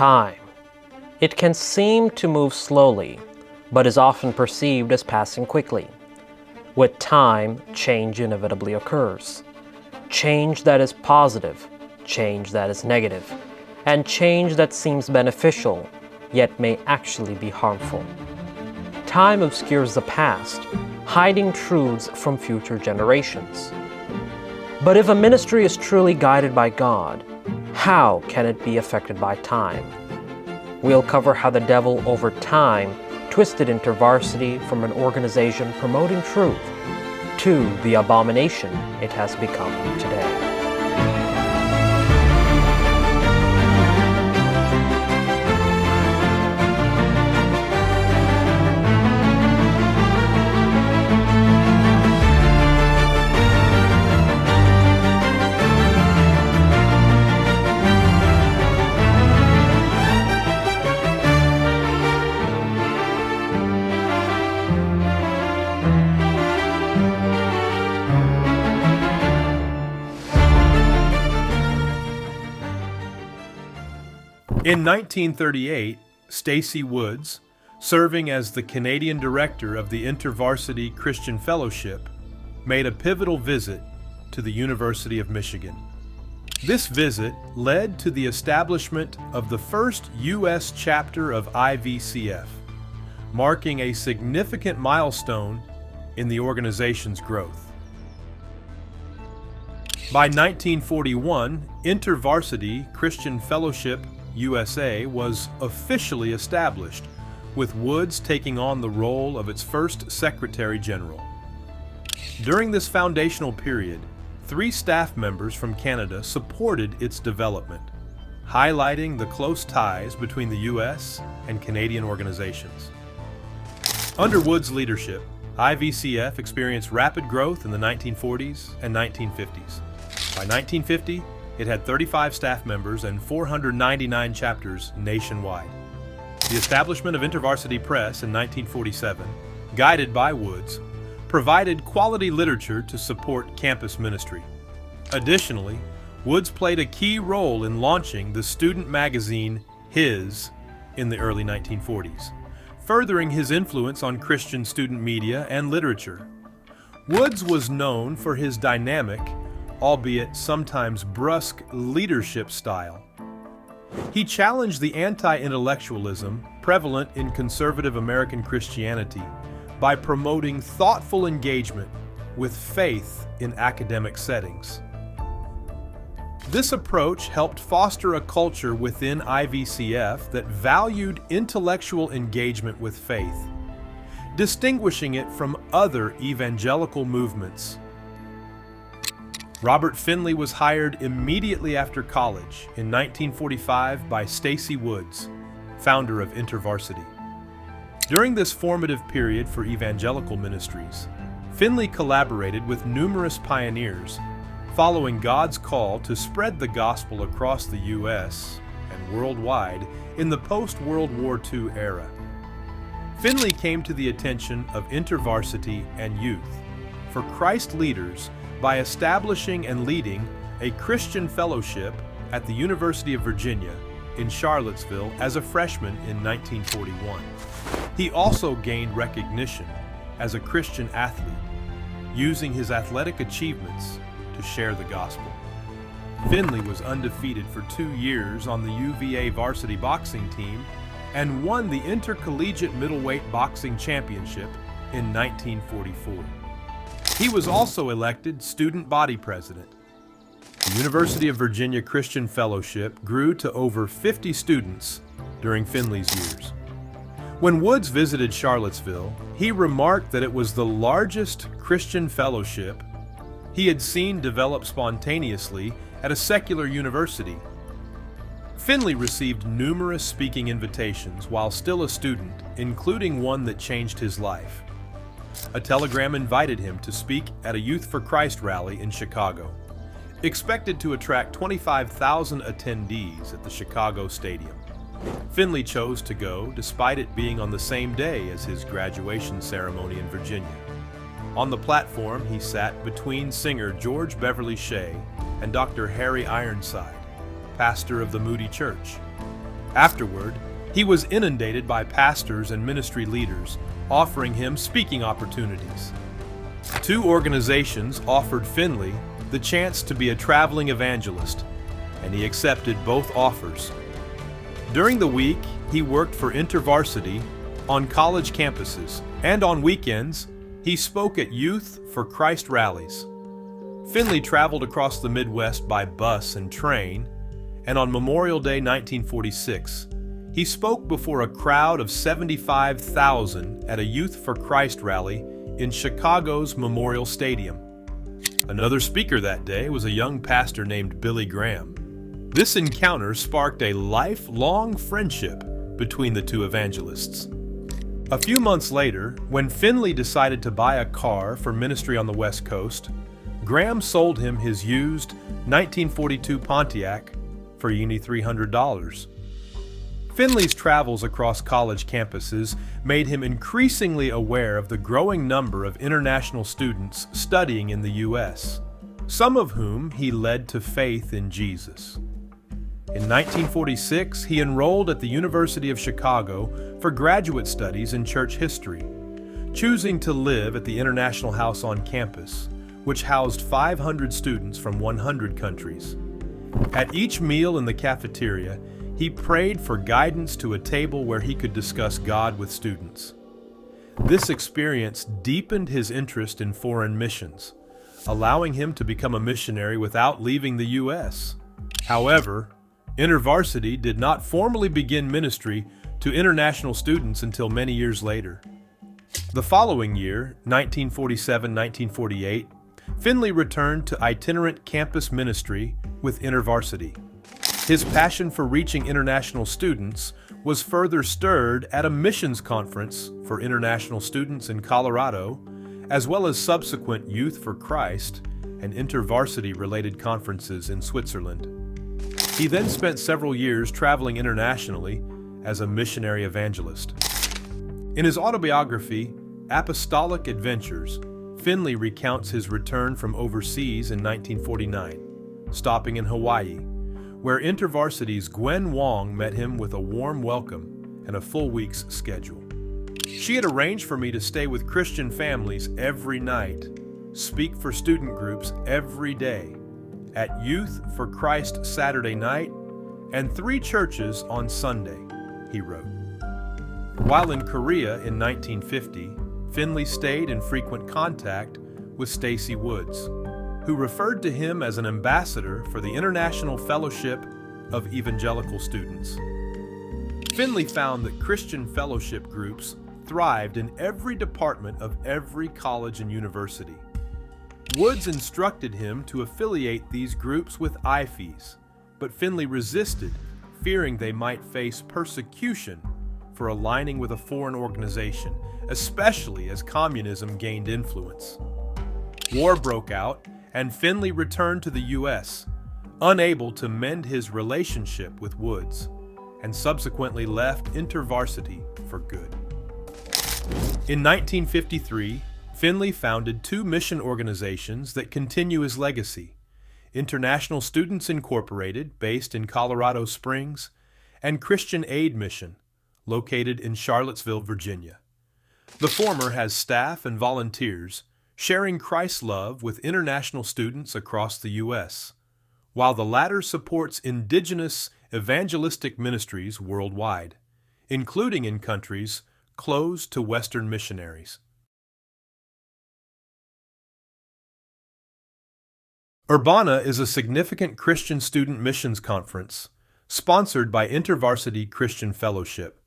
Time. It can seem to move slowly, but is often perceived as passing quickly. With time, change inevitably occurs. Change that is positive, change that is negative, and change that seems beneficial, yet may actually be harmful. Time obscures the past, hiding truths from future generations. But if a ministry is truly guided by God, how can it be affected by time? We'll cover how the devil over time twisted InterVarsity from an organization promoting truth to the abomination it has become today. In 1938, Stacey Woods, serving as the Canadian director of the InterVarsity Christian Fellowship, made a pivotal visit to the University of Michigan. This visit led to the establishment of the first U.S. chapter of IVCF, marking a significant milestone in the organization's growth. By 1941, InterVarsity Christian Fellowship USA was officially established, with Woods taking on the role of its first Secretary General. During this foundational period, 3 staff members from Canada supported its development, highlighting the close ties between the U.S. and Canadian organizations. Under Woods' leadership, IVCF experienced rapid growth in the 1940s and 1950s. By 1950, it had 35 staff members and 499 chapters nationwide. The establishment of InterVarsity Press in 1947, guided by Woods, provided quality literature to support campus ministry. Additionally, Woods played a key role in launching the student magazine His in the early 1940s, furthering his influence on Christian student media and literature. Woods was known for his dynamic, albeit sometimes brusque, leadership style. He challenged the anti-intellectualism prevalent in conservative American Christianity by promoting thoughtful engagement with faith in academic settings. This approach helped foster a culture within IVCF that valued intellectual engagement with faith, distinguishing it from other evangelical movements. Robert Finley was hired immediately after college in 1945 by Stacey Woods, founder of InterVarsity. During this formative period for evangelical ministries, Finley collaborated with numerous pioneers, following God's call to spread the gospel across the U.S. and worldwide in the post-World War II era. Finley came to the attention of InterVarsity and youth for Christ leaders by establishing and leading a Christian fellowship at the University of Virginia in Charlottesville as a freshman in 1941. He also gained recognition as a Christian athlete, using his athletic achievements to share the gospel. Finley was undefeated for 2 years on the UVA varsity boxing team and won the Intercollegiate Middleweight Boxing Championship in 1944. He was also elected student body president. The University of Virginia Christian Fellowship grew to over 50 students during Finley's years. When Woods visited Charlottesville, he remarked that it was the largest Christian fellowship he had seen develop spontaneously at a secular university. Finley received numerous speaking invitations while still a student, including one that changed his life. A telegram invited him to speak at a Youth for Christ rally in Chicago, expected to attract 25,000 attendees at the Chicago Stadium. Finley chose to go despite it being on the same day as his graduation ceremony in Virginia. On the platform, he sat between singer George Beverly Shea and Dr. Harry Ironside, pastor of the Moody Church. Afterward, he was inundated by pastors and ministry leaders offering him speaking opportunities. 2 organizations offered Finley the chance to be a traveling evangelist, and he accepted both offers. During the week, he worked for InterVarsity on college campuses, and on weekends, he spoke at Youth for Christ rallies. Finley traveled across the Midwest by bus and train, and on Memorial Day 1946, he spoke before a crowd of 75,000 at a Youth for Christ rally in Chicago's Memorial Stadium. Another speaker that day was a young pastor named Billy Graham. This encounter sparked a lifelong friendship between the 2 evangelists. A few months later, when Finley decided to buy a car for ministry on the West Coast, Graham sold him his used 1942 Pontiac for $300. Finley's travels across college campuses made him increasingly aware of the growing number of international students studying in the U.S., some of whom he led to faith in Jesus. In 1946, he enrolled at the University of Chicago for graduate studies in church history, choosing to live at the International House on campus, which housed 500 students from 100 countries. At each meal in the cafeteria, he prayed for guidance to a table where he could discuss God with students. This experience deepened his interest in foreign missions, allowing him to become a missionary without leaving the U.S. However, InterVarsity did not formally begin ministry to international students until many years later. The following year, 1947-1948, Finley returned to itinerant campus ministry with InterVarsity. His passion for reaching international students was further stirred at a missions conference for international students in Colorado, as well as subsequent Youth for Christ and InterVarsity-related conferences in Switzerland. He then spent several years traveling internationally as a missionary evangelist. In his autobiography, Apostolic Adventures, Finley recounts his return from overseas in 1949, stopping in Hawaii, where InterVarsity's Gwen Wong met him with a warm welcome and a full week's schedule. She had arranged for me to stay with Christian families every night, speak for student groups every day, at Youth for Christ Saturday night, and 3 churches on Sunday, he wrote. While in Korea in 1950, Finley stayed in frequent contact with Stacey Woods, who referred to him as an ambassador for the International Fellowship of Evangelical Students. Finley found that Christian fellowship groups thrived in every department of every college and university. Woods instructed him to affiliate these groups with IFEs, but Finley resisted, fearing they might face persecution for aligning with a foreign organization, especially as communism gained influence. War broke out, and Finley returned to the U.S., unable to mend his relationship with Woods, and subsequently left InterVarsity for good. In 1953, Finley founded 2 mission organizations that continue his legacy: International Students Incorporated, based in Colorado Springs, and Christian Aid Mission, located in Charlottesville, Virginia. The former has staff and volunteers sharing Christ's love with international students across the U.S., while the latter supports indigenous evangelistic ministries worldwide, including in countries closed to Western missionaries. Urbana is a significant Christian student missions conference sponsored by InterVarsity Christian Fellowship.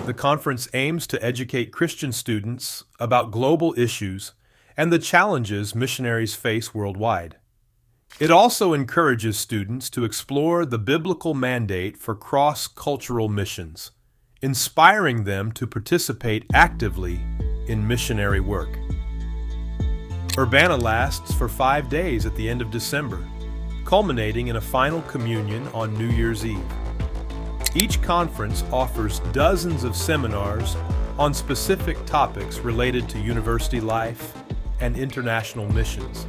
The conference aims to educate Christian students about global issues and the challenges missionaries face worldwide. It also encourages students to explore the biblical mandate for cross-cultural missions, inspiring them to participate actively in missionary work. Urbana lasts for 5 days at the end of December, culminating in a final communion on New Year's Eve. Each conference offers dozens of seminars on specific topics related to university life and international missions.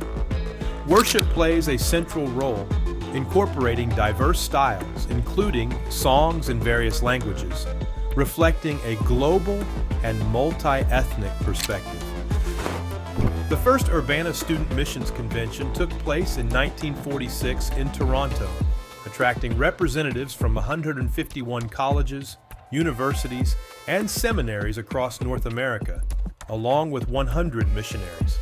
Worship plays a central role, incorporating diverse styles, including songs in various languages, reflecting a global and multi-ethnic perspective. The first Urbana Student Missions Convention took place in 1946 in Toronto, attracting representatives from 151 colleges, universities, and seminaries across North America, along with 100 missionaries.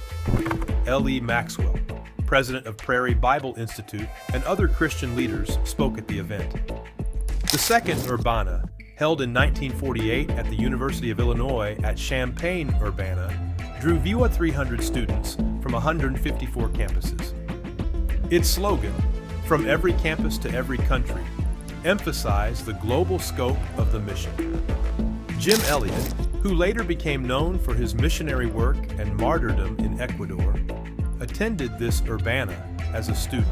L.E. Maxwell, president of Prairie Bible Institute, and other Christian leaders spoke at the event. The second Urbana, held in 1948 at the University of Illinois at Champaign, Urbana, drew VIWA 300 students from 154 campuses. Its slogan, "From every campus to every country," emphasized the global scope of the mission. Jim Elliot, who later became known for his missionary work and martyrdom in Ecuador, attended this Urbana as a student.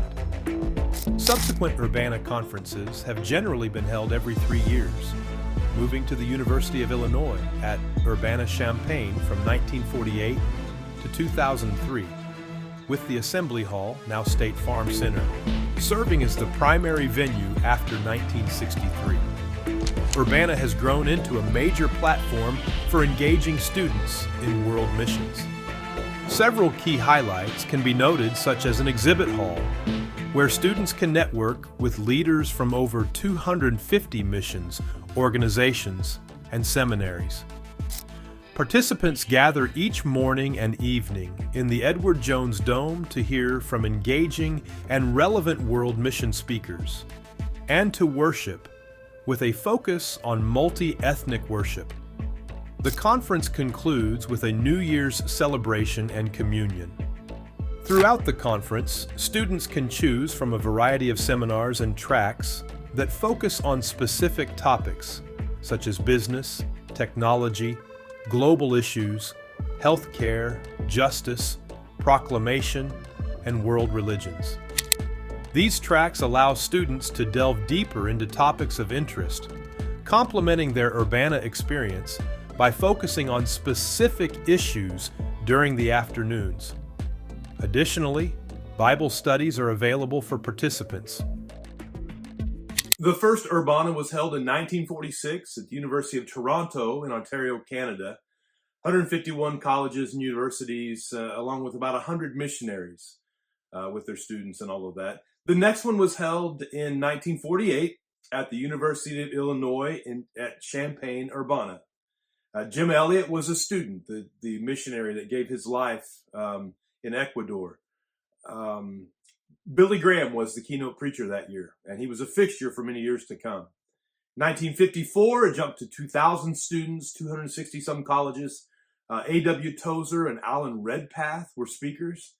Subsequent Urbana conferences have generally been held every 3 years, moving to the University of Illinois at Urbana-Champaign from 1948 to 2003, with the Assembly Hall, now State Farm Center, serving as the primary venue after 1963. Urbana has grown into a major platform for engaging students in world missions. Several key highlights can be noted, such as an exhibit hall, where students can network with leaders from over 250 missions, organizations, and seminaries. Participants gather each morning and evening in the Edward Jones Dome to hear from engaging and relevant world mission speakers, and to worship with a focus on multi-ethnic worship. The conference concludes with a New Year's celebration and communion. Throughout the conference, students can choose from a variety of seminars and tracks that focus on specific topics, such as business, technology, global issues, healthcare, justice, proclamation, and world religions. These tracks allow students to delve deeper into topics of interest, complementing their Urbana experience by focusing on specific issues during the afternoons. Additionally, Bible studies are available for participants. The first Urbana was held in 1946 at the University of Toronto in Ontario, Canada. 151 colleges and universities, along with about 100 missionaries with their students and all of that. The next one was held in 1948 at the University of Illinois at Champaign, Urbana. Jim Elliot was a student, the missionary that gave his life in Ecuador. Billy Graham was the keynote preacher that year, and he was a fixture for many years to come. 1954, it jumped to 2,000 students, 260-some colleges. A.W. Tozer and Alan Redpath were speakers.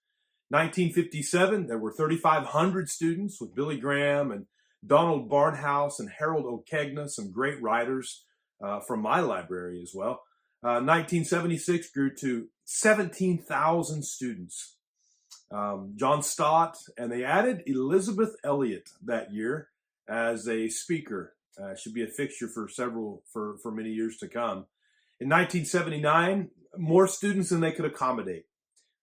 1957, there were 3,500 students with Billy Graham and Donald Barnhouse and Harold O'Kegna, some great writers from my library as well. 1976 grew to 17,000 students. John Stott, and they added Elizabeth Elliot that year as a speaker. Should be a fixture for many years to come. In 1979, more students than they could accommodate.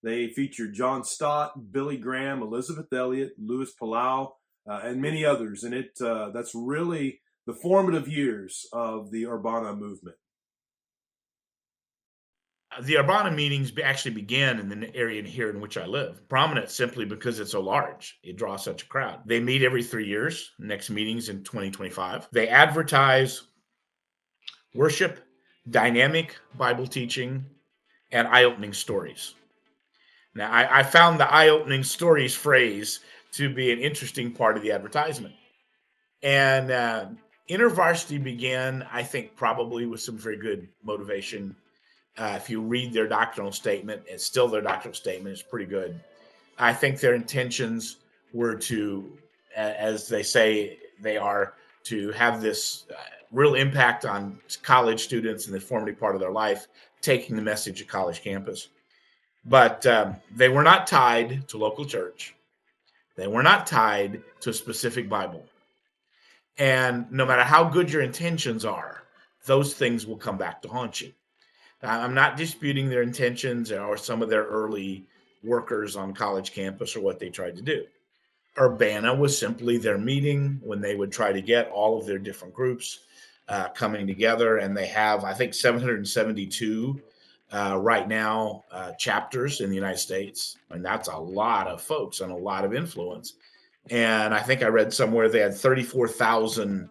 They featured John Stott, Billy Graham, Elizabeth Elliot, Louis Palau, and many others. And that's really the formative years of the Urbana movement. The Urbana meetings actually began in the area here in which I live. Prominent simply because it's so large. It draws such a crowd. They meet every 3 years. Next meeting's in 2025. They advertise worship, dynamic Bible teaching, and eye-opening stories. Now, I found the eye-opening stories phrase to be an interesting part of the advertisement. And InterVarsity began, I think, probably with some very good motivation. If you read their doctrinal statement, it's still their doctrinal statement. It's pretty good. I think their intentions were to, as they say they are, to have this real impact on college students in the formative part of their life, taking the message to college campus. But they were not tied to local church. They were not tied to a specific Bible. And no matter how good your intentions are, those things will come back to haunt you. I'm not disputing their intentions or some of their early workers on college campus or what they tried to do. Urbana was simply their meeting when they would try to get all of their different groups coming together. And they have, I think, 772 right now chapters in the United States. And that's a lot of folks and a lot of influence. And I think I read somewhere they had 34,000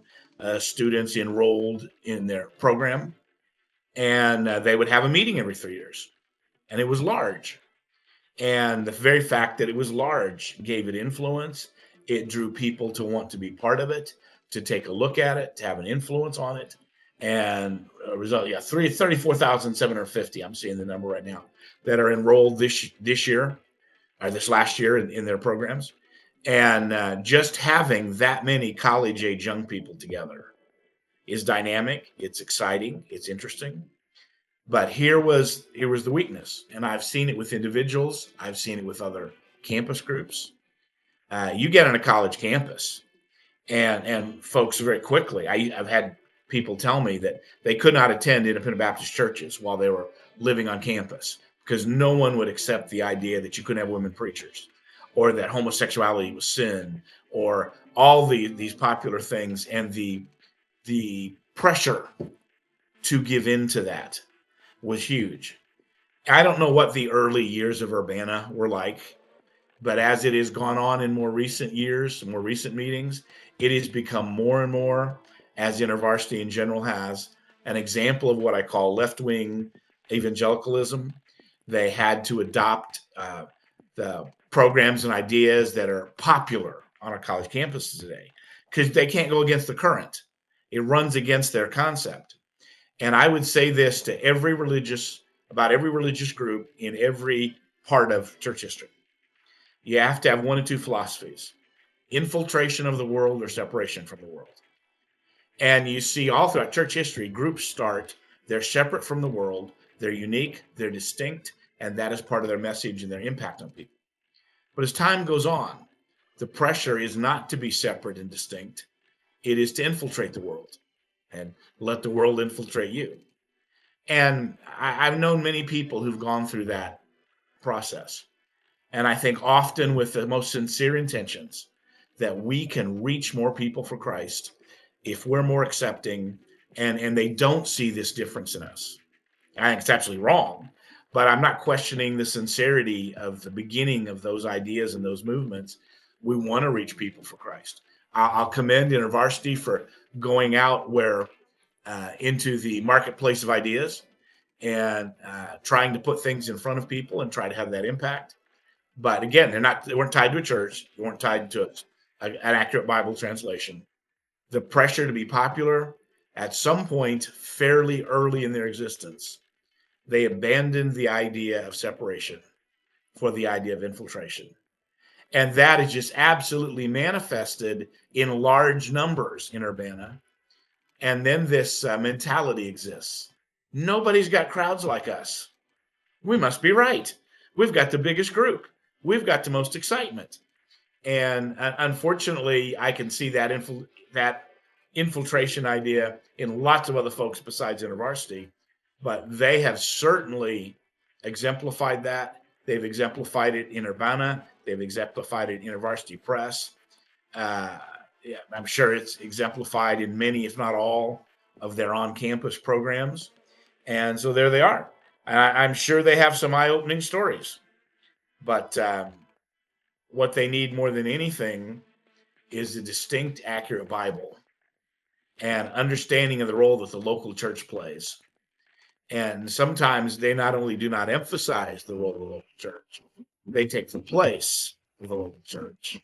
students enrolled in their program. And they would have a meeting every 3 years. And it was large. And the very fact that it was large gave it influence. It drew people to want to be part of it, to take a look at it, to have an influence on it. And a result, 34,750. I'm seeing the number right now that are enrolled this year or this last year in their programs. And just having that many college age young people together is dynamic. It's exciting. It's interesting. But here was the weakness, and I've seen it with individuals. I've seen it with other campus groups. You get on a college campus, and folks very quickly. I've had people tell me that they could not attend independent Baptist churches while they were living on campus because no one would accept the idea that you couldn't have women preachers, or that homosexuality was sin, or all these popular things, and the pressure to give in to that was huge. I don't know what the early years of Urbana were like, but as it has gone on in more recent years, more recent meetings, it has become more and more, as InterVarsity in general has, an example of what I call left-wing evangelicalism. They had to adopt the programs and ideas that are popular on our college campuses today because they can't go against the current. It runs against their concept. And I would say this to about every religious group in every part of church history. You have to have one of two philosophies: infiltration of the world or separation from the world. And you see all throughout church history, groups they're separate from the world, they're unique, they're distinct, and that is part of their message and their impact on people. But as time goes on, the pressure is not to be separate and distinct. It is to infiltrate the world and let the world infiltrate you. And I've known many people who've gone through that process. And I think often with the most sincere intentions that we can reach more people for Christ if we're more accepting and they don't see this difference in us. I think it's absolutely wrong, but I'm not questioning the sincerity of the beginning of those ideas and those movements. We want to reach people for Christ. I'll commend InterVarsity for going out into the marketplace of ideas and trying to put things in front of people and try to have that impact. But again, they weren't tied to a church. They weren't tied to an accurate Bible translation. The pressure to be popular, at some point fairly early in their existence, they abandoned the idea of separation for the idea of infiltration. And that is just absolutely manifested in large numbers in Urbana. And then this mentality exists. Nobody's got crowds like us. We must be right. We've got the biggest group. We've got the most excitement. And unfortunately, I can see that infiltration idea in lots of other folks besides InterVarsity. But they have certainly exemplified that. They've exemplified it in Urbana. They've exemplified it in InterVarsity Press. I'm sure it's exemplified in many, if not all, of their on-campus programs. And so there they are. I'm sure they have some eye-opening stories. But what they need more than anything is a distinct, accurate Bible and understanding of the role that the local church plays. And sometimes they not only do not emphasize the role of the local church, they take the place of the local church.